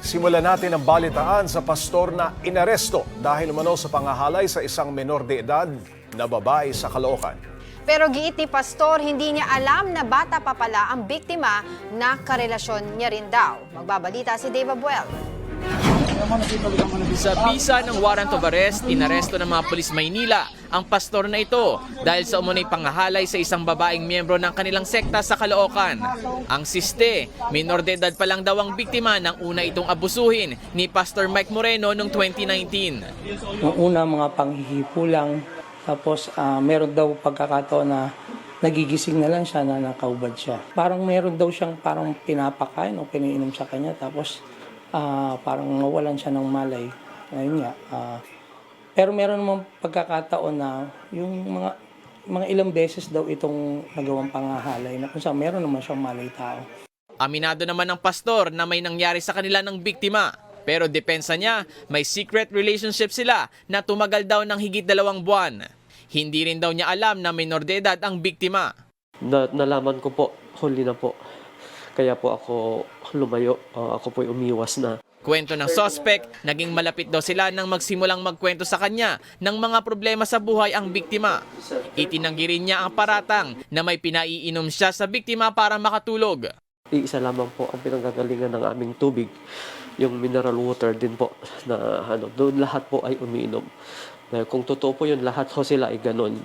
Simulan natin ang balitaan sa pastor na inaresto dahil umano sa pangahalay sa isang menor de edad na babae sa Caloocan. Pero giit ni pastor, hindi niya alam na bata pa pala ang biktima na karelasyon niya rin daw. Magbabalita si Dave Abuel. Sa bisa ng warrant of arrest, inaresto ng mga pulis Maynila ang pastor na ito dahil sa umunay pangahalay sa isang babaeng miyembro ng kanilang sekta sa Caloocan. Ang siste, minor de edad pa lang daw ang biktima ng una itong abusuhin ni Pastor Mike Moreno noong 2019. Noong una, mga panghihipo lang. Tapos meron daw pagkakataon na nagigising na lang siya na nakaubad siya. Parang meron daw siyang parang pinapakain o piniinom sa kanya. Tapos parang nawalan siya ng malay. Ayun nga. Pero meron namang pagkakataon na yung mga ilang beses daw itong nagawang pangahalay na kung saan meron naman siyang malay tao. Aminado naman ng pastor na may nangyari sa kanila ng biktima. Pero depensa niya, may secret relationship sila na tumagal daw ng higit 2 buwan. Hindi rin daw niya alam na minor de edad ang biktima. Nalaman ko po, huli na po. Kaya po ako lumayo, ako po'y umiwas na. Kwento ng suspect, naging malapit daw sila nang magsimulang magkwento sa kanya ng mga problema sa buhay ang biktima. Itinanggi rin niya ang paratang na may pinaiinom siya sa biktima para makatulog. Iisa lamang po ang pinanggagalingan ng aming tubig, yung mineral water din po na doon lahat po ay umiinom. Kung totoo po yun, lahat ho sila ay ganon.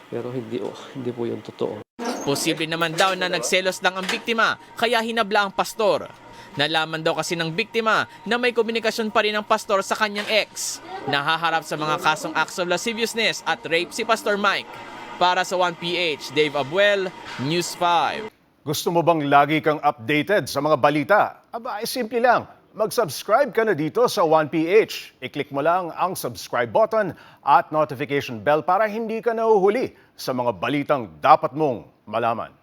Pero hindi po yun totoo. Posible naman daw na nagselos lang ang biktima kaya hinabla ang pastor. Nalaman daw kasi ng biktima na may komunikasyon pa rin ang pastor sa kanyang ex. Nahaharap sa mga kasong acts of lasciviousness at rape si Pastor Mike. Para sa 1PH, Dave Abuel, News 5. Gusto mo bang lagi kang updated sa mga balita? Aba, ay simple lang. Mag-subscribe ka na dito sa 1PH. I-click mo lang ang subscribe button at notification bell para hindi ka nahuhuli sa mga balitang dapat mong malaman.